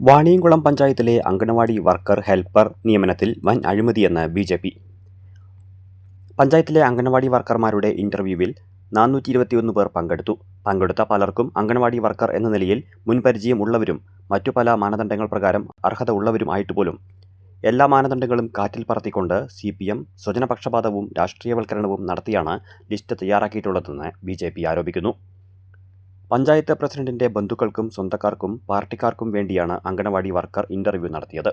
വാണിയംകുളം പഞ്ചായത്തിലെ anganwadi worker helper നിയമനത്തിൽ വൻ അഴിമതിയെന്ന് ബി.ജെ.പി. പഞ്ചായത്തിലെ അംഗനവാടി വർക്കർമാരുടെ ഇന്റർവ്യൂവിൽ 421 പേർ പങ്കെടുത്ത പലർക്കും അംഗനവാടി വർക്കർ എന്ന നിലയിൽ മുൻപരിചയം ഉള്ളവരും മറ്റു പല മാനദണ്ഡങ്ങൾ പ്രകാരം അർഹത ഉള്ളവരും ആയിട്ടുപോലും എല്ലാ മാനദണ്ഡങ്ങളും കാറ്റിൽ പറത്തിക്കൊണ്ട് CPM സ്വജനപക്ഷപാതവും രാഷ്ട്രീയവൽക്കരണവും നടത്തിയാണ് ലിസ്റ്റ് തയ്യാറാക്കിയിട്ടുള്ളതെന്ന് ബി.ജെ.പി. ആരോപിക്കുന്നു. പഞ്ചായത്ത് പ്രസിഡന്റിന്റെ ബന്ധുക്കൾക്കും സ്വന്തക്കാർക്കും പാർട്ടിക്കാർക്കും വേണ്ടിയാണ് അംഗനവാടി വർക്കർ ഇന്റർവ്യൂ നടത്തിയത്.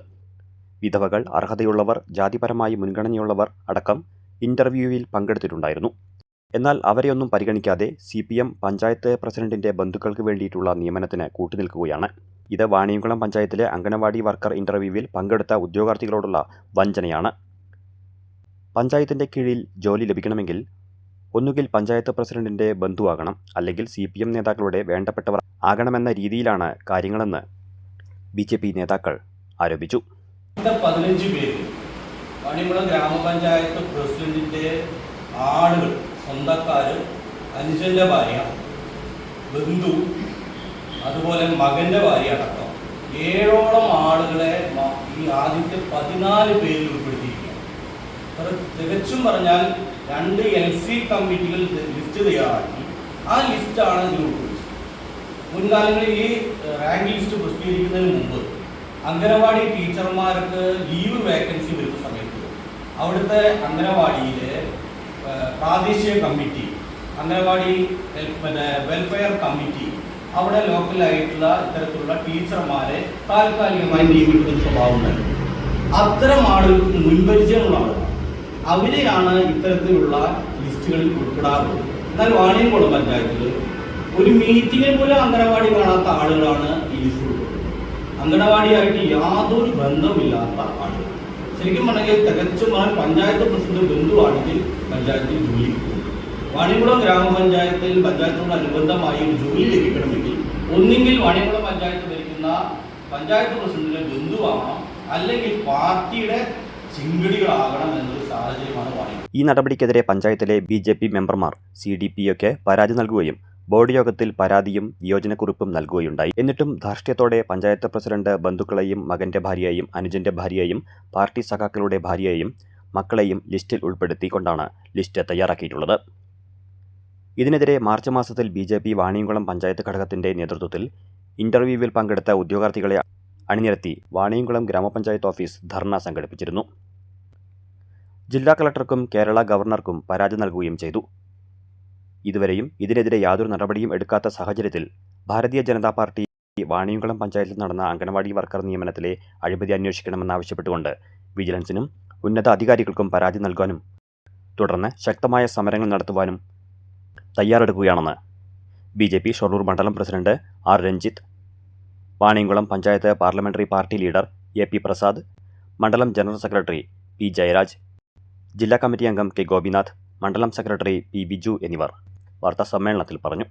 വിധവകൾ, അർഹതയുള്ളവർ, ജാതിപരമായി മുൻഗണനയുള്ളവർ അടക്കം ഇന്റർവ്യൂവിൽ പങ്കെടുത്തിട്ടുണ്ടായിരുന്നു. എന്നാൽ അവരെയൊന്നും പരിഗണിക്കാതെ CPM പഞ്ചായത്ത് പ്രസിഡന്റിന്റെ ബന്ധുക്കൾക്ക് വേണ്ടിയിട്ടുള്ള നിയമനത്തിന് കൂട്ടുനിൽക്കുകയാണ്. ഇത് വാണിയംകുളം പഞ്ചായത്തിലെ അംഗനവാടി വർക്കർ ഇന്റർവ്യൂവിൽ പങ്കെടുത്ത ഉദ്യോഗാർത്ഥികളോടുള്ള വഞ്ചനയാണ്. പഞ്ചായത്തിന്റെ കീഴിൽ ജോലി ലഭിക്കണമെങ്കിൽ ഒന്നുകിൽ പഞ്ചായത്ത് പ്രസിഡന്റിന്റെ ബന്ധുവാകണം, അല്ലെങ്കിൽ CPM നേതാക്കളുടെ വേണ്ടപ്പെട്ടവർ ആകണമെന്ന രീതിയിലാണ് കാര്യങ്ങളെന്ന് ബി.ജെ.പി. നേതാക്കൾ ആരോപിച്ചു. 15 പേര് വാണിയംകുളം ഗ്രാമപഞ്ചായത്ത് പ്രസിഡന്റിന്റെ ആളുകൾ, സ്വന്തക്കാര്, അനുജന്റെ ഭാര്യ, ബന്ധു, അതുപോലെ മകന്റെ ഭാര്യ അടക്കം 7ഓളം ആളുകളെ ഈ ആദ്യത്തെ 14 പേരിൽ ഉൾപ്പെടുത്തിയിരിക്കുക. തികച്ചും പറഞ്ഞാൽ 2 LC കമ്മിറ്റികൾ ലിസ്റ്റ് തയ്യാറാക്കി. ആ ലിസ്റ്റാണ് ഇതിൽ ഉൾപ്പെടുത്തിയത്. മുൻകാലങ്ങളിൽ ഈ റാങ്ക് ലിസ്റ്റ് പ്രസിദ്ധീകരിക്കുന്നതിന് മുമ്പ് അംഗനവാടി ടീച്ചർമാർക്ക് ലീവ് വേക്കൻസി വരുന്ന സമയത്ത് അവിടുത്തെ അംഗനവാടിയിലെ പ്രാദേശിക കമ്മിറ്റി, അംഗനവാടി വെൽഫെയർ കമ്മിറ്റി, അവിടെ ലോക്കലായിട്ടുള്ള ഇത്തരത്തിലുള്ള ടീച്ചർമാരെ താൽക്കാലികമായി നിയമിക്കുന്ന സ്വഭാവമുണ്ടായിരുന്നു. അത്തരം ആളുകൾക്ക് മുൻപരിചയമുള്ള ആളുകൾ അവരെയാണ് ഇത്തരത്തിലുള്ള ലിസ്റ്റുകളിൽ ഉൾപ്പെടാറുള്ളത്. എന്നാൽ വാണിയംകുളം പഞ്ചായത്തിൽ ഒരു മീറ്റിങ്ങിൽ പോലും അംഗനവാടി കാണാത്ത ആളുകളാണ് ഈ ലിസ്റ്റിൽ ഉൾപ്പെടുന്നത്. അംഗനവാടിയായിട്ട് യാതൊരു ബന്ധമില്ലാത്ത ആളുകൾ. ശരിക്കും പറഞ്ഞാൽ തികച്ചും പഞ്ചായത്ത് പ്രസിഡന്റ് ബന്ധുവാണെങ്കിൽ പഞ്ചായത്തിൽ ജോലി കിട്ടും. വാണിയംകുളം ഗ്രാമപഞ്ചായത്തിൽ പഞ്ചായത്തിനോട് അനുബന്ധമായി ജോലി ലഭിക്കണമെങ്കിൽ ഒന്നെങ്കിൽ വാണിയംകുളം പഞ്ചായത്ത് ഭരിക്കുന്ന പഞ്ചായത്ത് പ്രസിഡന്റിന്റെ ബന്ധുവാകണം, അല്ലെങ്കിൽ പാർട്ടിയുടെ ചിങ്കിടികളാകണം എന്നൊരു സാഹചര്യമാണ് വാണിയംകുളം. ഈ നടപടിക്കെതിരെ പഞ്ചായത്തിലെ ബി.ജെ.പി. മെമ്പർമാർ CDPക്ക് പരാതി നൽകുകയും ബോർഡ് യോഗത്തിൽ പരാതിയും വിയോജനക്കുറിപ്പും നൽകുകയുണ്ടായി. എന്നിട്ടും ധാർഷ്ട്യത്തോടെ പഞ്ചായത്ത് പ്രസിഡന്റ് ബന്ധുക്കളെയും മകന്റെ ഭാര്യയെയും അനുജന്റെ ഭാര്യയെയും പാർട്ടി സഖാക്കളുടെ ഭാര്യയെയും മക്കളെയും ലിസ്റ്റിൽ ഉൾപ്പെടുത്തിക്കൊണ്ടാണ് ലിസ്റ്റ് തയ്യാറാക്കിയിട്ടുള്ളത്. ഇതിനെതിരെ മാർച്ച് മാസത്തിൽ ബി.ജെ.പി. വാണിയംകുളം പഞ്ചായത്ത് ഘടകത്തിന്റെ നേതൃത്വത്തിൽ ഇന്റർവ്യൂവിൽ പങ്കെടുത്ത ഉദ്യോഗാർത്ഥികളെ അണിനിരത്തി വാണിയംകുളം ഗ്രാമപഞ്ചായത്ത് ഓഫീസ് ധർണ സംഘടിപ്പിച്ചിരുന്നു. ജില്ലാ കളക്ടർക്കും കേരള ഗവർണർക്കും പരാതി നൽകുകയും ചെയ്തു. ഇതുവരെയും ഇതിനെതിരെ യാതൊരു നടപടിയും എടുക്കാത്ത സാഹചര്യത്തിൽ ഭാരതീയ ജനതാ പാർട്ടി വാണിയംകുളം പഞ്ചായത്തിൽ നടന്ന അംഗനവാടി വർക്കർ നിയമനത്തിലെ അഴിമതി അന്വേഷിക്കണമെന്നാവശ്യപ്പെട്ടുകൊണ്ട് വിജിലൻസിനും ഉന്നത അധികാരികൾക്കും പരാതി നൽകാനും തുടർന്ന് ശക്തമായ സമരങ്ങൾ നടത്തുവാനും തയ്യാറെടുക്കുകയാണെന്ന് ബി.ജെ.പി. ഷൊർണൂർ മണ്ഡലം president R. Ranjith, Vaniyamkulam panchayat parliamentary party leader A.P. Prasad, മണ്ഡലം ജനറൽ സെക്രട്ടറി P. ജയരാജ്, ജില്ലാ കമ്മിറ്റി അംഗം K. ഗോപിനാഥ്, മണ്ഡലം സെക്രട്ടറി P. ബിജു എന്നിവർ വാർത്താസമ്മേളനത്തിൽ പറഞ്ഞു.